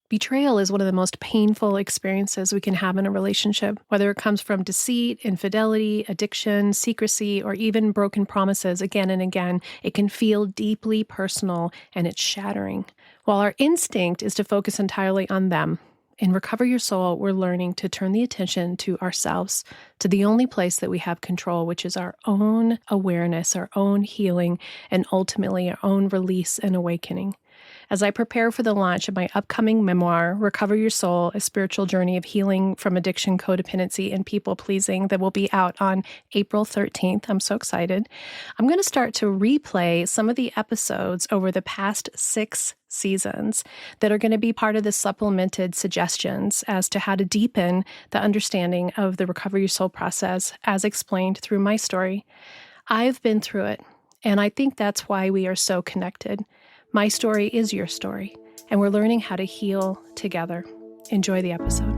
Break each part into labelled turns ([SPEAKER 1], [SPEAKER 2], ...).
[SPEAKER 1] Betrayal is one of the most painful experiences we can have in a relationship, whether it comes from deceit, infidelity, addiction, secrecy, or even broken promises again and again. It can feel deeply personal and it's shattering. While our instinct is to focus entirely on them, in Recover Your Soul, we're learning to turn the attention to ourselves, to the only place that we have control, which is our own awareness, our own healing, and ultimately our own release and awakening. As I prepare for the launch of my upcoming memoir, Recover Your Soul, A Spiritual Journey of Healing from Addiction, Codependency, and People-Pleasing, that will be out on April 13th. I'm so excited. I'm going to start to replay some of the episodes over the past 6 seasons that are going to be part of the supplemented suggestions as to how to deepen the understanding of the Recover Your Soul process as explained through my story. I've been through it, and I think that's why we are so connected. My story is your story, and we're learning how to heal together. Enjoy the episode.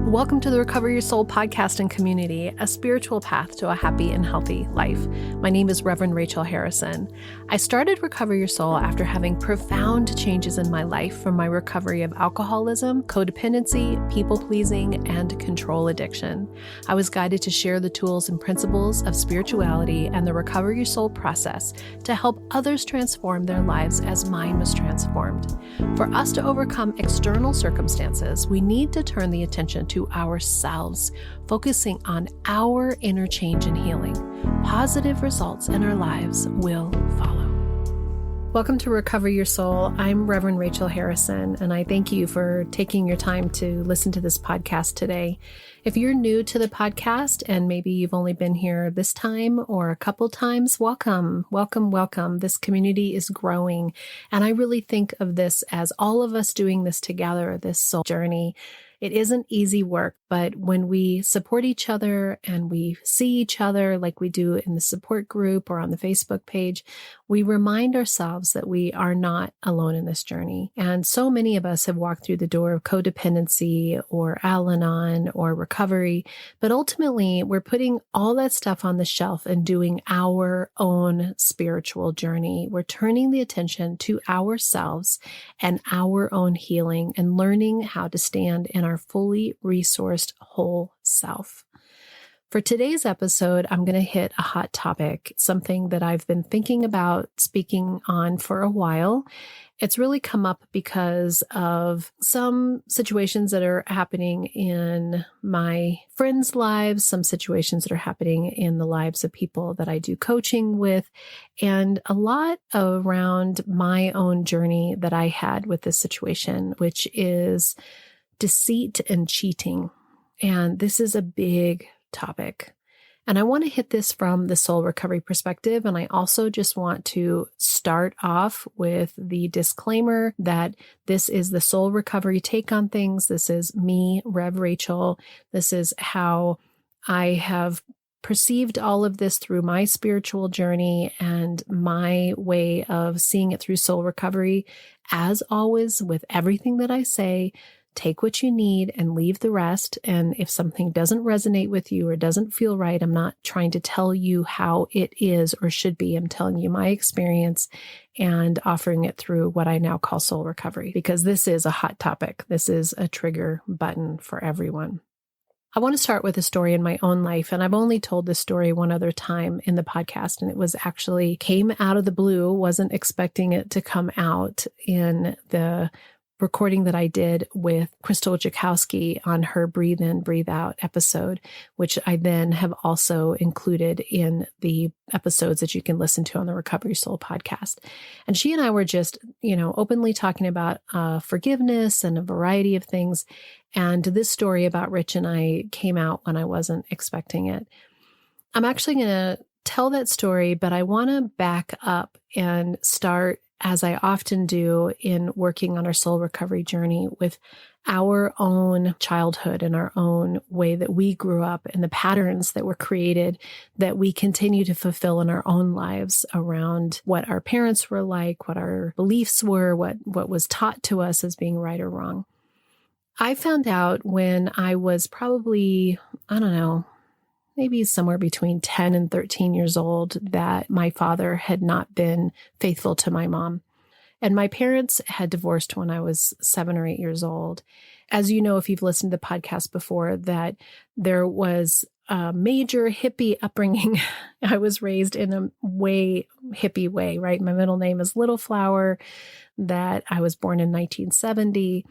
[SPEAKER 1] Welcome to the Recover Your Soul podcast and community, a spiritual path to a happy and healthy life. My name is Reverend Rachel Harrison. I started Recover Your Soul after having profound changes in my life from my recovery of alcoholism, codependency, people-pleasing, and control addiction. I was guided to share the tools and principles of spirituality and the Recover Your Soul process to help others transform their lives as mine was transformed. For us to overcome external circumstances, we need to turn the attention to ourselves, focusing on our inner change and healing. Positive results in our lives will follow. Welcome to Recover Your Soul. I'm Reverend Rachel Harrison, and I thank you for taking your time to listen to this podcast today. If you're new to the podcast and maybe you've only been here this time or a couple times, welcome, welcome, welcome. This community is growing, and I really think of this as all of us doing this together, this soul journey. It isn't easy work, but when we support each other and we see each other like we do in the support group or on the Facebook page, we remind ourselves that we are not alone in this journey. And so many of us have walked through the door of codependency or Al-Anon or recovery, but ultimately we're putting all that stuff on the shelf and doing our own spiritual journey. We're turning the attention to ourselves and our own healing and learning how to stand in our fully resourced whole self. For today's episode, I'm going to hit a hot topic, something that I've been thinking about speaking on for a while. It's really come up because of some situations that are happening in my friends' lives, some situations that are happening in the lives of people that I do coaching with, and a lot around my own journey that I had with this situation, which is deceit and cheating. And this is a big topic. And I want to hit this from the soul recovery perspective. And I also just want to start off with the disclaimer that this is the soul recovery take on things. This is me, Rev Rachel. This is how I have perceived all of this through my spiritual journey and my way of seeing it through soul recovery. As always, with everything that I say, take what you need and leave the rest. And if something doesn't resonate with you or doesn't feel right, I'm not trying to tell you how it is or should be. I'm telling you my experience and offering it through what I now call soul recovery, because this is a hot topic. This is a trigger button for everyone. I want to start with a story in my own life, and I've only told this story one other time in the podcast, and it was actually came out of the blue, wasn't expecting it to come out in the recording that I did with Crystal Jakowski on her Breathe In, Breathe Out episode, which I then have also included in the episodes that you can listen to on the Recover Your Soul podcast. And she and I were just, openly talking about forgiveness and a variety of things. And this story about Rich and I came out when I wasn't expecting it. I'm actually going to tell that story, but I want to back up and start, as I often do in working on our soul recovery journey, with our own childhood and our own way that we grew up and the patterns that were created that we continue to fulfill in our own lives around what our parents were like, what our beliefs were, what was taught to us as being right or wrong. I found out when I was probably, maybe somewhere between 10 and 13 years old, that my father had not been faithful to my mom. And my parents had divorced when I was 7 or 8 years old. As you know, if you've listened to the podcast before, that there was a major hippie upbringing. I was raised in a way hippie way, right? My middle name is Little Flower, that I was born in 1970.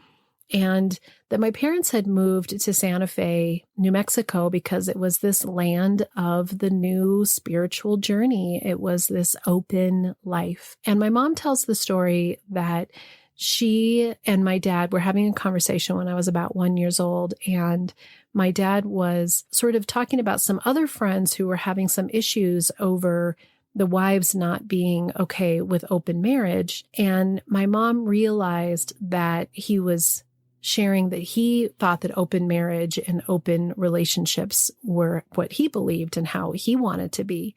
[SPEAKER 1] And that my parents had moved to Santa Fe, New Mexico, because it was this land of the new spiritual journey. It was this open life. And my mom tells the story that she and my dad were having a conversation when I was about 1 year old. And my dad was sort of talking about some other friends who were having some issues over the wives not being okay with open marriage. And my mom realized that he was sharing that he thought that open marriage and open relationships were what he believed and how he wanted to be.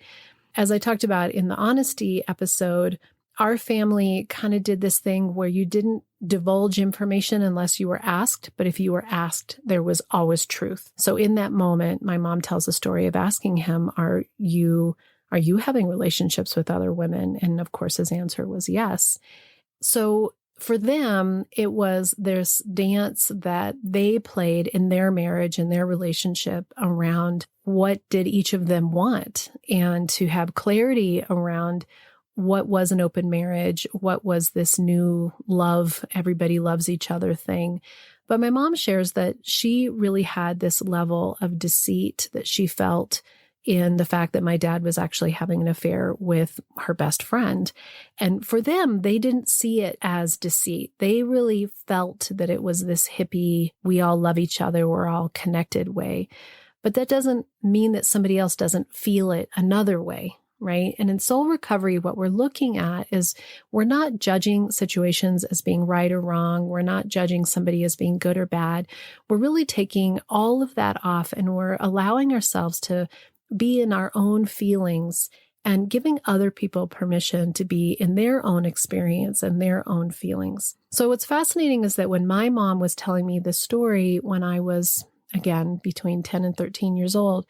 [SPEAKER 1] As I talked about in the honesty episode, our family kind of did this thing where you didn't divulge information unless you were asked, but if you were asked, there was always truth. So in that moment, my mom tells the story of asking him, are you having relationships with other women? And of course, his answer was yes. So for them, it was this dance that they played in their marriage and their relationship around what did each of them want, and to have clarity around what was an open marriage, what was this new love, everybody loves each other thing. But my mom shares that she really had this level of deceit that she felt in the fact that my dad was actually having an affair with her best friend. And for them, they didn't see it as deceit. They really felt that it was this hippie, we all love each other, we're all connected way. But that doesn't mean that somebody else doesn't feel it another way, right? And in soul recovery, what we're looking at is we're not judging situations as being right or wrong. We're not judging somebody as being good or bad. We're really taking all of that off, and we're allowing ourselves to be in our own feelings and giving other people permission to be in their own experience and their own feelings. So what's fascinating is that when my mom was telling me this story when I was, again, between 10 and 13 years old,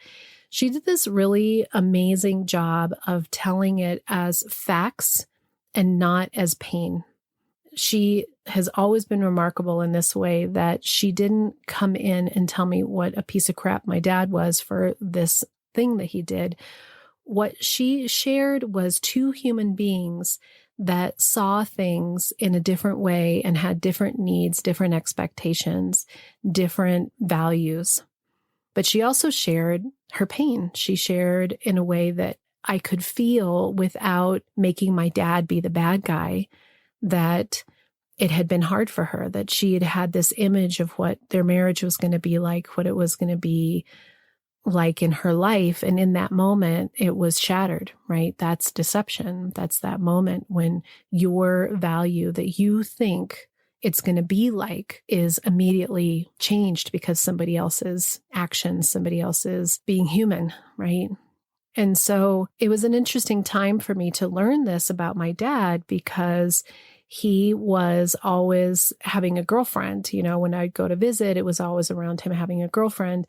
[SPEAKER 1] she did this really amazing job of telling it as facts and not as pain. She has always been remarkable in this way, that she didn't come in and tell me what a piece of crap my dad was for this thing that he did. What she shared was two human beings that saw things in a different way and had different needs, different expectations, different values. But she also shared her pain. She shared in a way that I could feel without making my dad be the bad guy, that it had been hard for her, that she had had this image of what their marriage was going to be like, what it was going to be like in her life. And in that moment, it was shattered, right? That's deception. That's that moment when your value that you think it's going to be like is immediately changed because somebody else's actions, somebody else's being human, right? And so it was an interesting time for me to learn this about my dad, because he was always having a girlfriend. You know, when I'd go to visit, it was always around him having a girlfriend.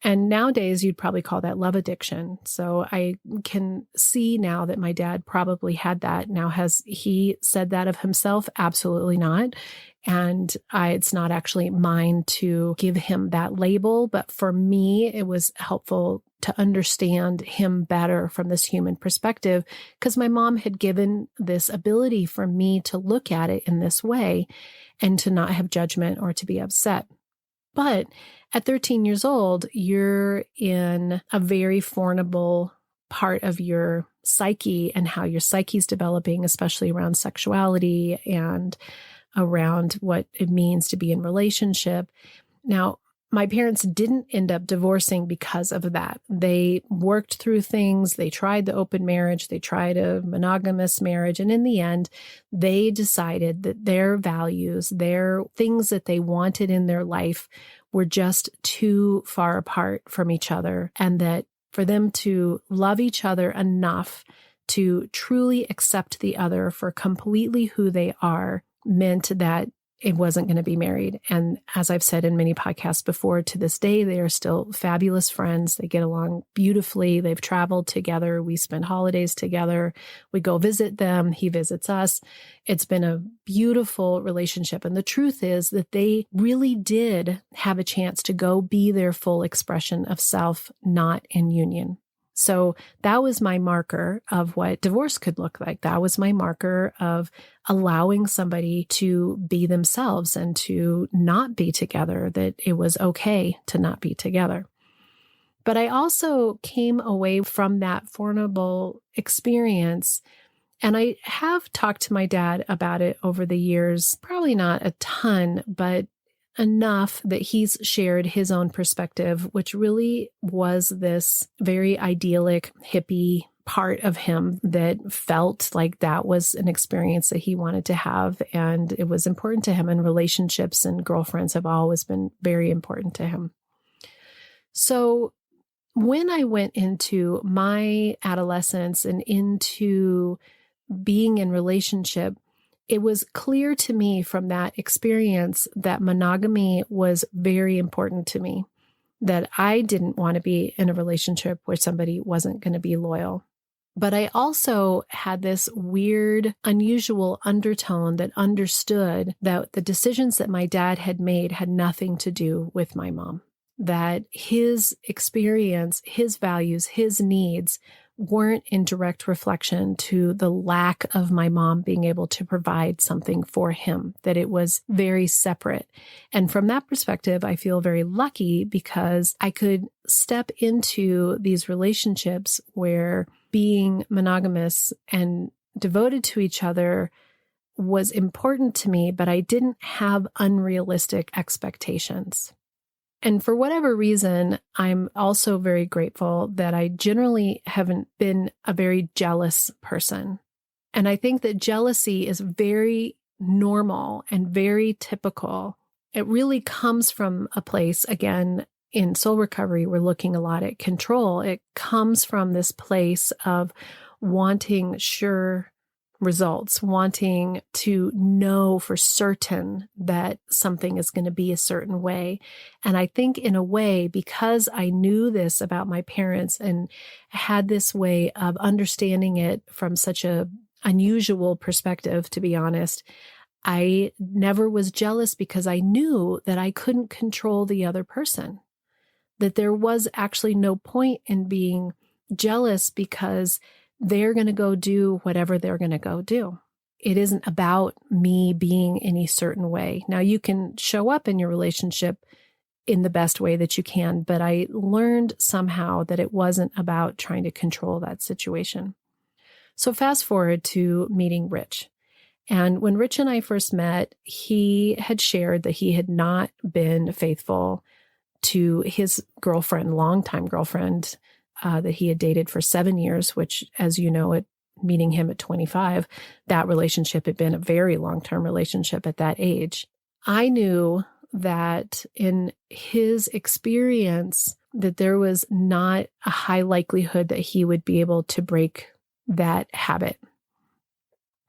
[SPEAKER 1] And nowadays, you'd probably call that love addiction. So I can see now that my dad probably had that. Now, has he said that of himself? Absolutely not. And it's not actually mine to give him that label. But for me, it was helpful to understand him better from this human perspective, because my mom had given this ability for me to look at it in this way and to not have judgment or to be upset. But at 13 years old, you're in a very vulnerable part of your psyche and how your psyche is developing, especially around sexuality and around what it means to be in relationship. Now, my parents didn't end up divorcing because of that. They worked through things. They tried the open marriage. They tried a monogamous marriage. And in the end, they decided that their values, their things that they wanted in their life were just too far apart from each other. And that for them to love each other enough to truly accept the other for completely who they are meant that it wasn't going to be married. And as I've said in many podcasts before, to this day, they are still fabulous friends. They get along beautifully. They've traveled together. We spend holidays together. We go visit them. He visits us. It's been a beautiful relationship. And the truth is that they really did have a chance to go be their full expression of self, not in union. So that was my marker of what divorce could look like. That was my marker of allowing somebody to be themselves and to not be together, that it was okay to not be together. But I also came away from that vulnerable experience, and I have talked to my dad about it over the years, probably not a ton, but enough that he's shared his own perspective, which really was this very idyllic hippie part of him that felt like that was an experience that he wanted to have. And it was important to him, and relationships and girlfriends have always been very important to him. So when I went into my adolescence and into being in relationship, it was clear to me from that experience that monogamy was very important to me, that I didn't want to be in a relationship where somebody wasn't going to be loyal. But I also had this weird, unusual undertone that understood that the decisions that my dad had made had nothing to do with my mom, that his experience, his values, his needs weren't in direct reflection to the lack of my mom being able to provide something for him, that it was very separate. And from that perspective, I feel very lucky because I could step into these relationships where being monogamous and devoted to each other was important to me, but I didn't have unrealistic expectations. And for whatever reason, I'm also very grateful that I generally haven't been a very jealous person. And I think that jealousy is very normal and very typical. It really comes from a place, again, in soul recovery, we're looking a lot at control. It comes from this place of wanting sure results, wanting to know for certain that something is going to be a certain way. And I think in a way, because I knew this about my parents and had this way of understanding it from such a unusual perspective, to be honest, I never was jealous because I knew that I couldn't control the other person, that there was actually no point in being jealous because they're going to go do whatever they're going to go do. It isn't about me being any certain way. Now, you can show up in your relationship in the best way that you can, but I learned somehow that it wasn't about trying to control that situation. So fast forward to meeting Rich. And when Rich and I first met, he had shared that he had not been faithful to his girlfriend, longtime girlfriend, that he had dated for 7 years, which, as you know, meeting him at 25, that relationship had been a very long-term relationship at that age. I knew that in his experience, that there was not a high likelihood that he would be able to break that habit,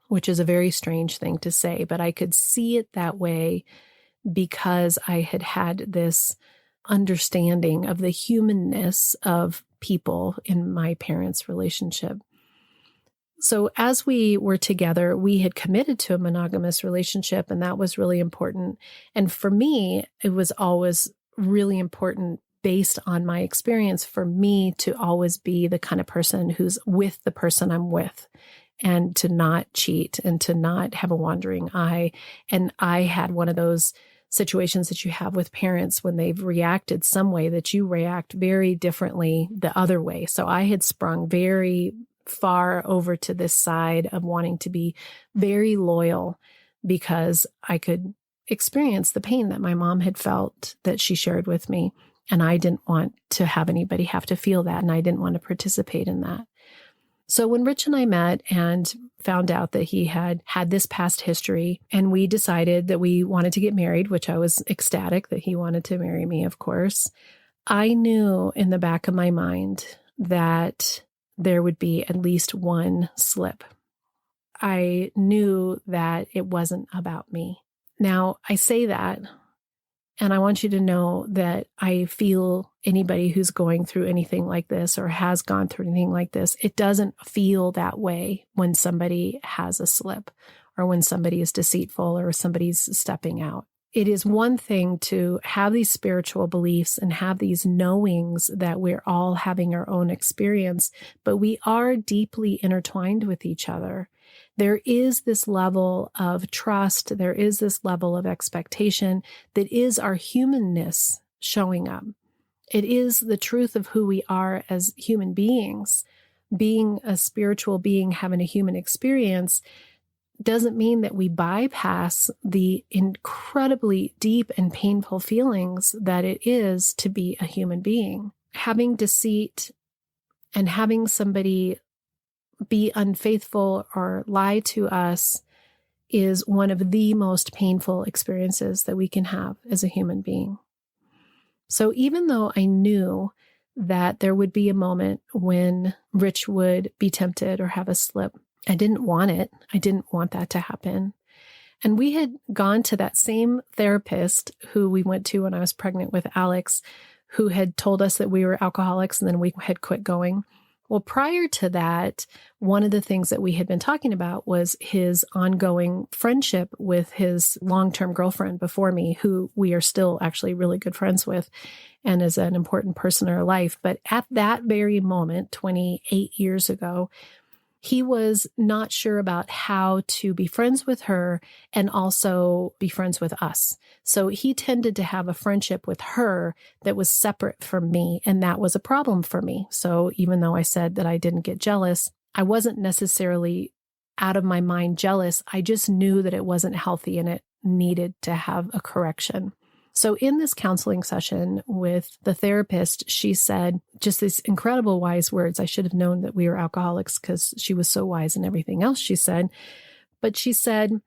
[SPEAKER 1] which is a very strange thing to say, but I could see it that way because I had had this understanding of the humanness of people in my parents' relationship. So as we were together, we had committed to a monogamous relationship, and that was really important. And for me, it was always really important, based on my experience, for me to always be the kind of person who's with the person I'm with, and to not cheat and to not have a wandering eye. And I had one of those situations that you have with parents when they've reacted some way that you react very differently the other way. So I had sprung very far over to this side of wanting to be very loyal because I could experience the pain that my mom had felt that she shared with me. And I didn't want to have anybody have to feel that. And I didn't want to participate in that. So when Rich and I met and found out that he had had this past history, and we decided that we wanted to get married, which I was ecstatic that he wanted to marry me, of course, I knew in the back of my mind that there would be at least one slip. I knew that it wasn't about me, Now, I say that, and I want you to know that I feel anybody who's going through anything like this or has gone through anything like this, it doesn't feel that way when somebody has a slip or when somebody is deceitful or somebody's stepping out. It is one thing to have these spiritual beliefs and have these knowings that we're all having our own experience, but we are deeply intertwined with each other. There is this level of trust. There is this level of expectation that is our humanness showing up. It is the truth of who we are as human beings. Being a spiritual being, having a human experience, doesn't mean that we bypass the incredibly deep and painful feelings that it is to be a human being. Having deceit and having somebody be unfaithful or lie to us is one of the most painful experiences that we can have as a human being. So even though I knew that there would be a moment when Rich would be tempted or have a slip, I didn't want it. I didn't want that to happen. And we had gone to that same therapist who we went to when I was pregnant with Alex, who had told us that we were alcoholics and then we had quit going. Well, prior to that, one of the things that we had been talking about was his ongoing friendship with his long-term girlfriend before me, who we are still actually really good friends with and is an important person in our life. But at that very moment, 28 years ago, he was not sure about how to be friends with her and also be friends with us. So he tended to have a friendship with her that was separate from me, and that was a problem for me. So even though I said that I didn't get jealous, I wasn't necessarily out of my mind jealous. I just knew that it wasn't healthy and it needed to have a correction. So in this counseling session with the therapist, she said just these incredible wise words. I should have known that we were alcoholics because she was so wise in everything else she said. But she said,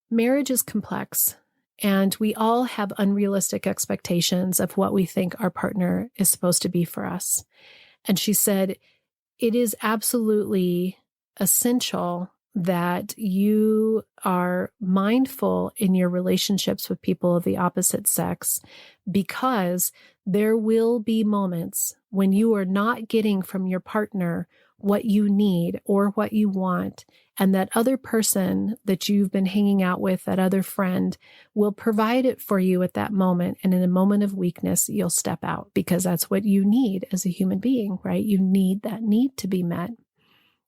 [SPEAKER 1] marriage is complex and we all have unrealistic expectations of what we think our partner is supposed to be for us. And she said, it is absolutely essential that you are mindful in your relationships with people of the opposite sex, because there will be moments when you are not getting from your partner what you need or what you want, and that other person that you've been hanging out with, that other friend, will provide it for you at that moment. And in a moment of weakness, you'll step out because that's what you need as a human being, right? You need that need to be met.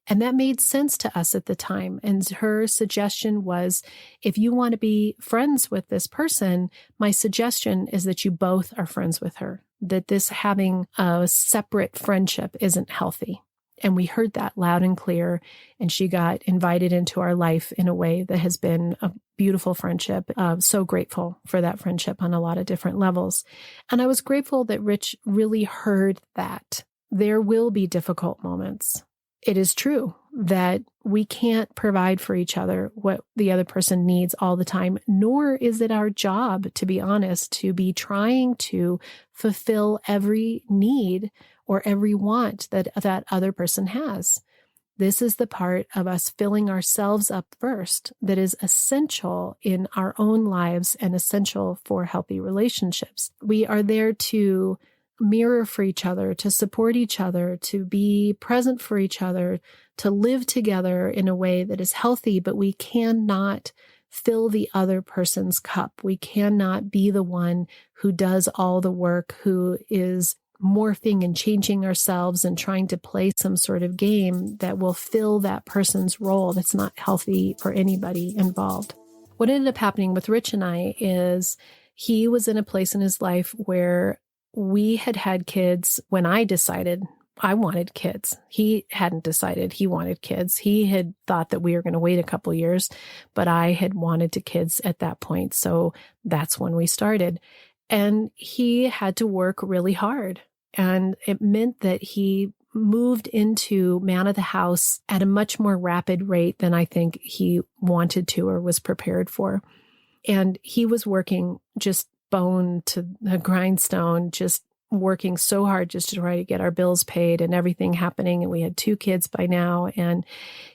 [SPEAKER 1] And that made sense to us at the time. And her suggestion was, if you want to be friends with this person, my suggestion is that you both are friends with her, that this having a separate friendship isn't healthy. And we heard that loud and clear. And she got invited into our life in a way that has been a beautiful friendship. So grateful for that friendship on a lot of different levels. And I was grateful that Rich really heard that there will be difficult moments. It is true that we can't provide for each other what the other person needs all the time, nor is it our job, to be honest, to be trying to fulfill every need or every want that that other person has. This is the part of us filling ourselves up first that is essential in our own lives and essential for healthy relationships. We are there to mirror for each other, to support each other, to be present for each other, to live together in a way that is healthy, but we cannot fill the other person's cup. We cannot be the one who does all the work, who is morphing and changing ourselves and trying to play some sort of game that will fill that person's role. That's not healthy for anybody involved. What ended up happening with Rich and I is he was in a place in his life where we had had kids when I decided I wanted kids. He hadn't decided he wanted kids. He had thought that we were going to wait a couple years, but I had wanted to kids at that point. So that's when we started. And he had to work really hard. And it meant that he moved into man of the house at a much more rapid rate than I think he wanted to or was prepared for. And he was working just bone to the grindstone, just working so hard just to try to get our bills paid and everything happening. And we had 2 kids by now. And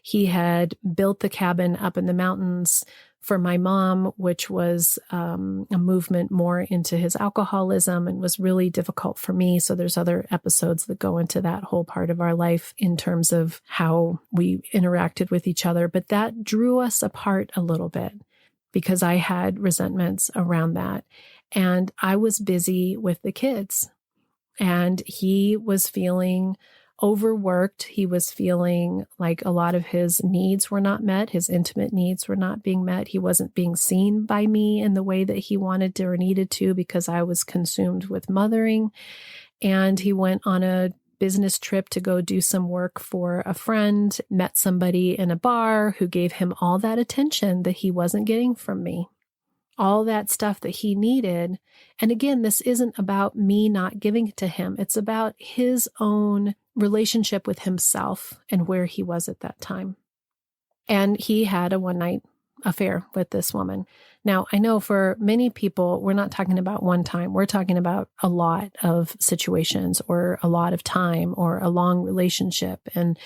[SPEAKER 1] he had built the cabin up in the mountains for my mom, which was a movement more into his alcoholism and was really difficult for me. So there's other episodes that go into that whole part of our life in terms of how we interacted with each other. But that drew us apart a little bit because I had resentments around that. And I was busy with the kids, and he was feeling overworked. He was feeling like a lot of his needs were not met. His intimate needs were not being met. He wasn't being seen by me in the way that he wanted to or needed to because I was consumed with mothering. And he went on a business trip to go do some work for a friend, met somebody in a bar who gave him all that attention that he wasn't getting from me, all that stuff that he needed. And again, this isn't about me not giving it to him. It's about his own relationship with himself and where he was at that time. And he had a one-night affair with this woman. Now, I know for many people, we're not talking about one time. We're talking about a lot of situations or a lot of time or a long relationship. And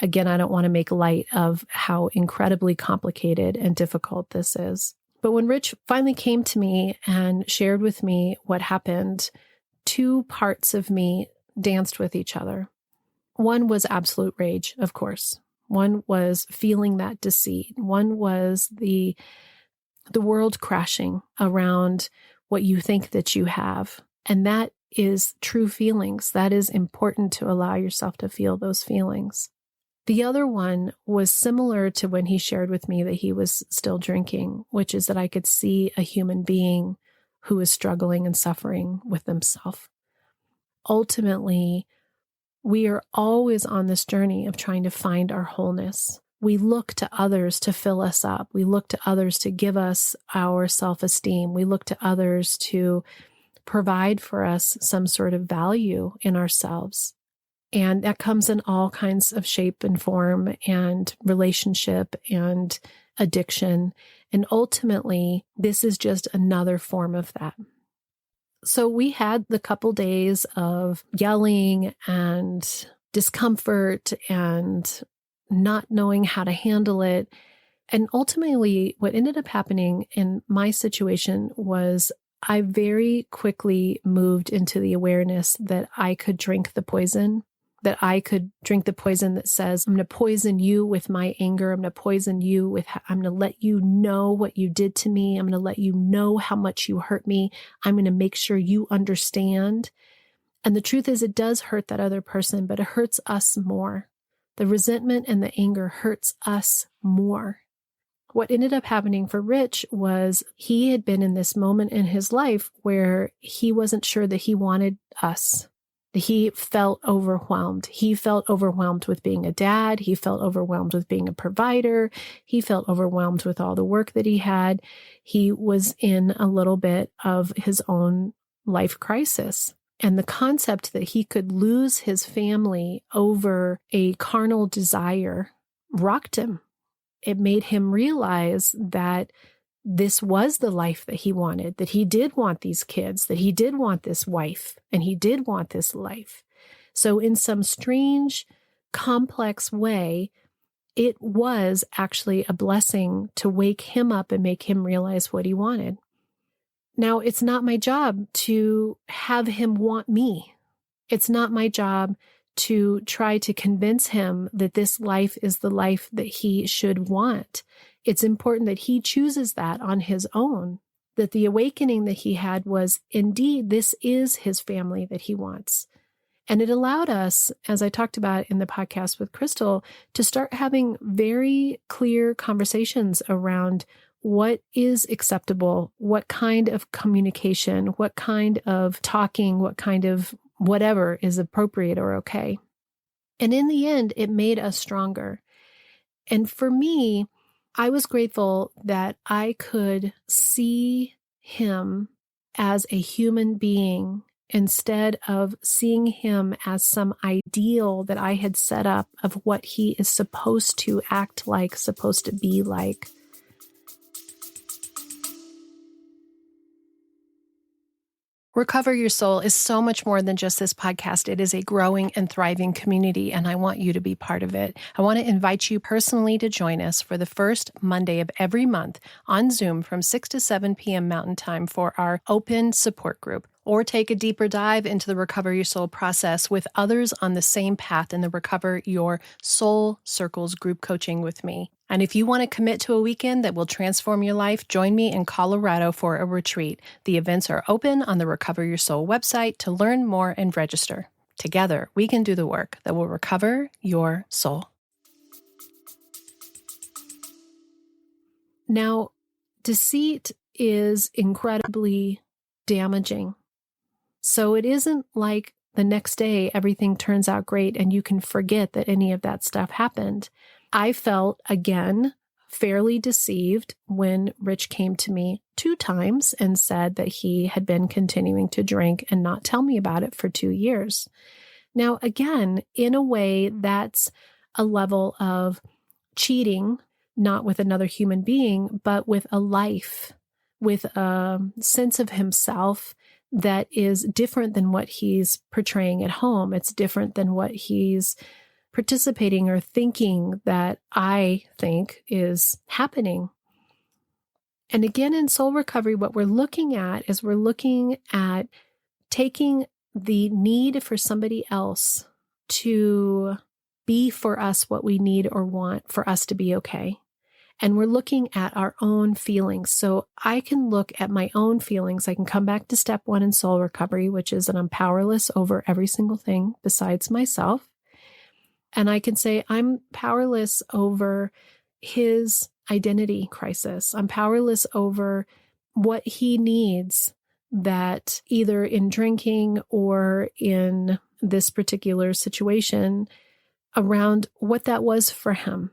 [SPEAKER 1] again, I don't want to make light of how incredibly complicated and difficult this is. But when Rich finally came to me and shared with me what happened, two parts of me danced with each other. One was absolute rage, of course. One was feeling that deceit. One was the world crashing around what you think that you have. And that is true feelings. That is important to allow yourself to feel those feelings. The other one was similar to when he shared with me that he was still drinking, which is that I could see a human being who is struggling and suffering with themselves. Ultimately, we are always on this journey of trying to find our wholeness. We look to others to fill us up. We look to others to give us our self-esteem. We look to others to provide for us some sort of value in ourselves. And that comes in all kinds of shape and form and relationship and addiction. And ultimately, this is just another form of that. So we had the couple days of yelling and discomfort and not knowing how to handle it. And ultimately, what ended up happening in my situation was I very quickly moved into the awareness that I could drink the poison, that I could drink the poison that says, I'm going to poison you with my anger. I'm going to poison you with, I'm going to let you know what you did to me. I'm going to let you know how much you hurt me. I'm going to make sure you understand. And the truth is, it does hurt that other person, but it hurts us more. The resentment and the anger hurts us more. What ended up happening for Rich was he had been in this moment in his life where he wasn't sure that he wanted us. He felt overwhelmed. He felt overwhelmed with being a dad. He felt overwhelmed with being a provider. He felt overwhelmed with all the work that he had. He was in a little bit of his own life crisis. And the concept that he could lose his family over a carnal desire rocked him. It made him realize that this was the life that he wanted, that he did want these kids, that he did want this wife, and he did want this life. So in some strange, complex way, it was actually a blessing to wake him up and make him realize what he wanted. Now, it's not my job to have him want me. It's not my job to try to convince him that this life is the life that he should want. It's important that he chooses that on his own, that the awakening that he had was, indeed, this is his family that he wants. And it allowed us, as I talked about in the podcast with Crystal, to start having very clear conversations around what is acceptable, what kind of communication, what kind of talking, what kind of whatever is appropriate or okay. And in the end, it made us stronger. And for me, I was grateful that I could see him as a human being instead of seeing him as some ideal that I had set up of what he is supposed to act like, supposed to be like. Recover Your Soul is so much more than just this podcast. It is a growing and thriving community, and I want you to be part of it. I want to invite you personally to join us for the first Monday of every month on Zoom from 6 to 7 p.m. Mountain Time for our open support group, or take a deeper dive into the Recover Your Soul process with others on the same path in the Recover Your Soul Circles group coaching with me. And if you want to commit to a weekend that will transform your life, join me in Colorado for a retreat. The events are open on the Recover Your Soul website to learn more and register. Together, we can do the work that will recover your soul. Now, deceit is incredibly damaging. So it isn't like the next day everything turns out great and you can forget that any of that stuff happened. I felt, again, fairly deceived when Rich came to me 2 times and said that he had been continuing to drink and not tell me about it for 2 years. Now, again, in a way, that's a level of cheating, not with another human being, but with a life, with a sense of himself that is different than what he's portraying at home. It's different than what he's participating or thinking that I think is happening. And again, in soul recovery, what we're looking at is we're looking at taking the need for somebody else to be for us what we need or want for us to be okay. And we're looking at our own feelings. So I can look at my own feelings. I can come back to step 1 in soul recovery, which is that I'm powerless over every single thing besides myself. And I can say, I'm powerless over his identity crisis. I'm powerless over what he needs that either in drinking or in this particular situation around what that was for him.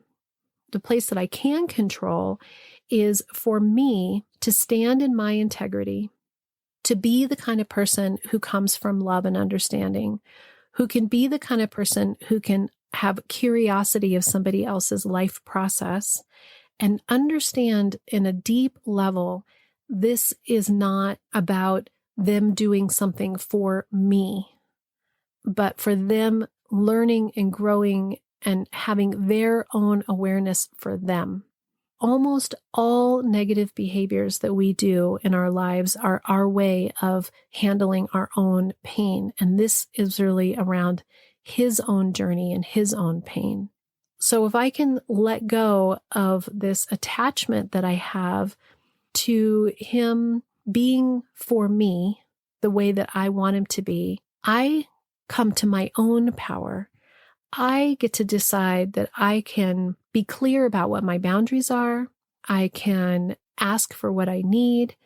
[SPEAKER 1] The place that I can control is for me to stand in my integrity, to be the kind of person who comes from love and understanding, who can be the kind of person who can have curiosity of somebody else's life process and understand in a deep level, this is not about them doing something for me, but for them learning and growing and having their own awareness for them. Almost all negative behaviors that we do in our lives are our way of handling our own pain. And this is really around his own journey and his own pain. So if I can let go of this attachment that I have to him being for me the way that I want him to be, I come to my own power. I get to decide that I can be clear about what my boundaries are. I can ask for what I need.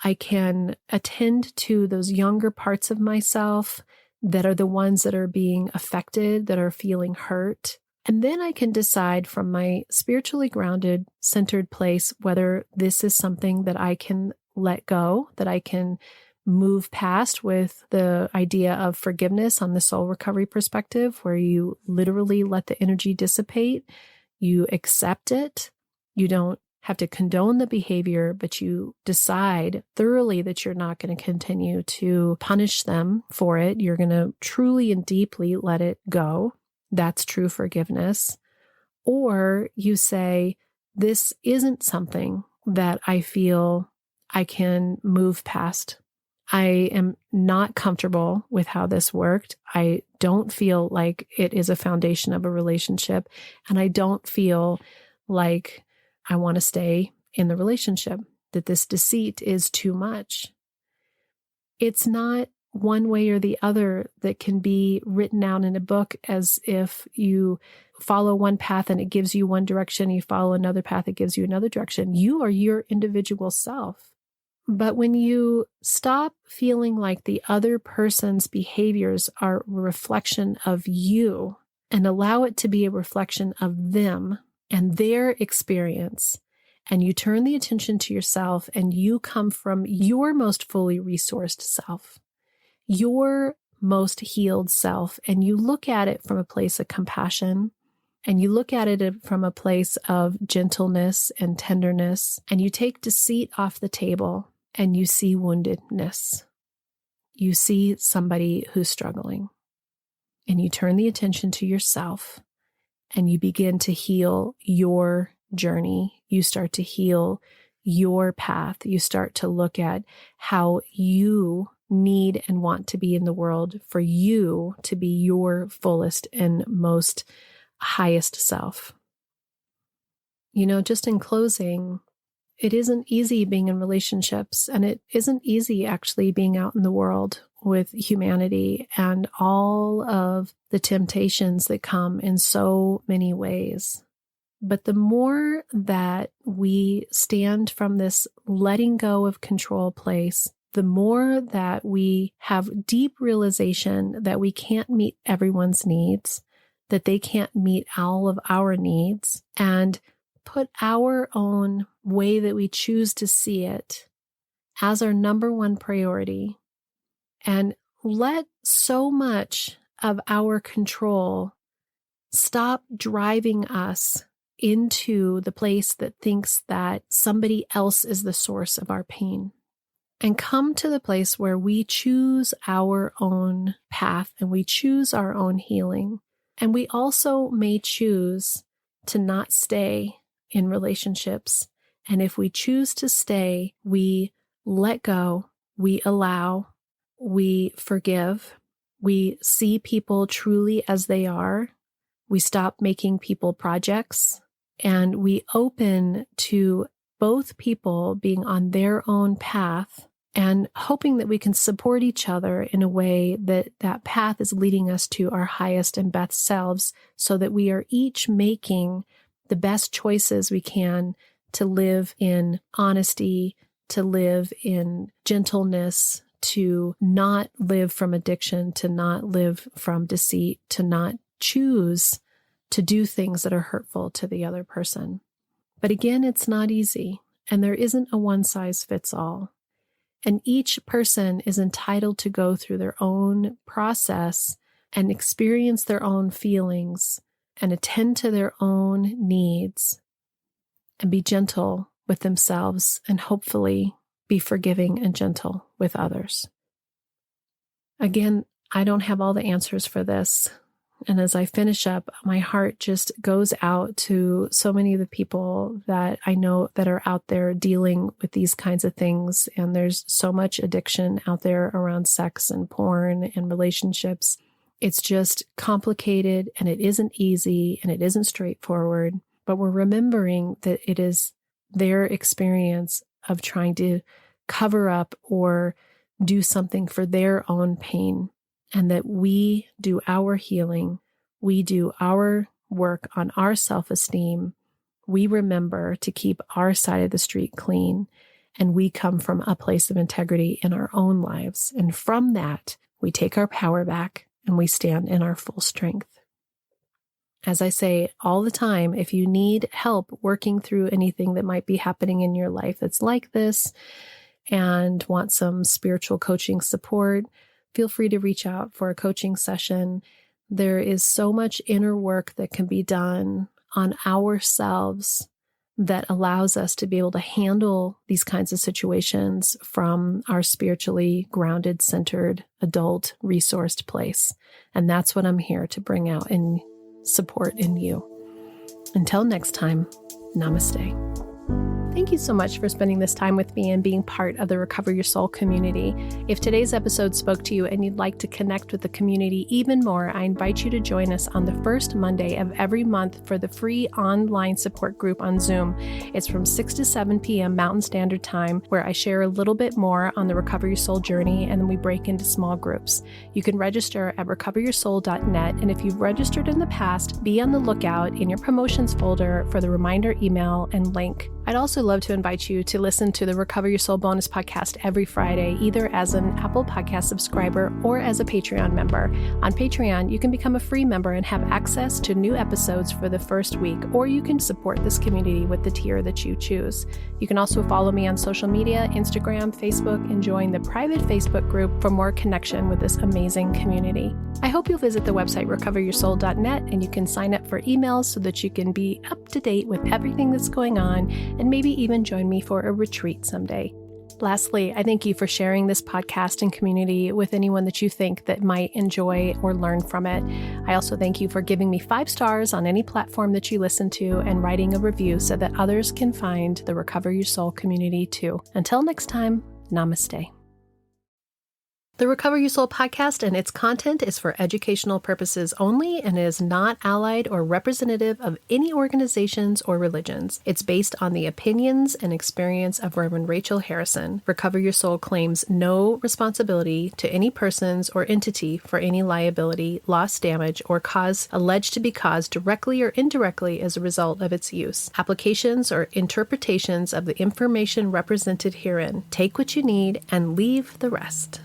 [SPEAKER 1] I can attend to those younger parts of myself that are the ones that are being affected, that are feeling hurt. And then I can decide from my spiritually grounded, centered place whether this is something that I can let go, that I can move past with the idea of forgiveness on the soul recovery perspective, where you literally let the energy dissipate, you accept it, you don't have to condone the behavior, but you decide thoroughly that you're not going to continue to punish them for it. You're going to truly and deeply let it go. That's true forgiveness. Or you say, this isn't something that I feel I can move past. I am not comfortable with how this worked. I don't feel like it is a foundation of a relationship, and I don't feel like I want to stay in the relationship, that this deceit is too much. It's not one way or the other that can be written out in a book as if you follow one path and it gives you one direction, you follow another path, it gives you another direction. You are your individual self. But when you stop feeling like the other person's behaviors are a reflection of you and allow it to be a reflection of them and their experience, and you turn the attention to yourself and you come from your most fully resourced self, your most healed self, and you look at it from a place of compassion, and you look at it from a place of gentleness and tenderness, and you take deceit off the table and you see woundedness. you see somebody who's struggling and you turn the attention to yourself and you begin to heal your journey. You start to heal your path. You start to look at how you need and want to be in the world for you to be your fullest and most highest self. Just in closing, it isn't easy being in relationships, and it isn't easy actually being out in the world with humanity and all of the temptations that come in so many ways. But the more that we stand from this letting go of control place, the more that we have deep realization that we can't meet everyone's needs, that they can't meet all of our needs, and put our own way that we choose to see it as our number one priority, and let so much of our control stop driving us into the place that thinks that somebody else is the source of our pain, and come to the place where we choose our own path and we choose our own healing. And we also may choose to not stay in relationships. And if we choose to stay, we let go, we allow, we forgive, we see people truly as they are, we stop making people projects, and we open to both people being on their own path and hoping that we can support each other in a way that that path is leading us to our highest and best selves, so that we are each making the best choices we can to live in honesty, to live in gentleness, to not live from addiction, to not live from deceit, to not choose to do things that are hurtful to the other person. But again, it's not easy, and there isn't a one size fits all. And each person is entitled to go through their own process and experience their own feelings and attend to their own needs and be gentle with themselves and hopefully be forgiving and gentle with others. Again, I don't have all the answers for this. And as I finish up, my heart just goes out to so many of the people that I know that are out there dealing with these kinds of things. And there's so much addiction out there around sex and porn and relationships. It's just complicated, and it isn't easy, and it isn't straightforward. But we're remembering that it is their experience of trying to cover up or do something for their own pain. And that we do our healing, we do our work on our self-esteem, we remember to keep our side of the street clean, and we come from a place of integrity in our own lives. And from that, we take our power back and we stand in our full strength. As I say all the time, if you need help working through anything that might be happening in your life that's like this and want some spiritual coaching support, feel free to reach out for a coaching session. There is so much inner work that can be done on ourselves that allows us to be able to handle these kinds of situations from our spiritually grounded, centered, adult, resourced place. And that's what I'm here to bring out and support in you. Until next time, namaste. Thank you so much for spending this time with me and being part of the Recover Your Soul community. If today's episode spoke to you and you'd like to connect with the community even more, I invite you to join us on the first Monday of every month for the free online support group on Zoom. It's from 6 to 7 p.m. Mountain Standard Time, where I share a little bit more on the Recover Your Soul journey, and then we break into small groups. You can register at recoveryoursoul.net, and if you've registered in the past, be on the lookout in your promotions folder for the reminder email and link. I'd also love to invite you to listen to the Recover Your Soul bonus podcast every Friday, either as an Apple Podcast subscriber or as a Patreon member. On Patreon, you can become a free member and have access to new episodes for the first week, or you can support this community with the tier that you choose. You can also follow me on social media, Instagram, Facebook, and join the private Facebook group for more connection with this amazing community. I hope you'll visit the website recoveryoursoul.net, and you can sign up for emails so that you can be up to date with everything that's going on, and maybe even join me for a retreat someday. Lastly, I thank you for sharing this podcast and community with anyone that you think that might enjoy or learn from it. I also thank you for giving me 5 stars on any platform that you listen to and writing a review so that others can find the Recover Your Soul community too. Until next time, namaste. The Recover Your Soul podcast and its content is for educational purposes only and is not allied or representative of any organizations or religions. It's based on the opinions and experience of Reverend Rachel Harrison. Recover Your Soul claims no responsibility to any persons or entity for any liability, loss, damage, or cause alleged to be caused directly or indirectly as a result of its use. Applications or interpretations of the information represented herein. Take what you need and leave the rest.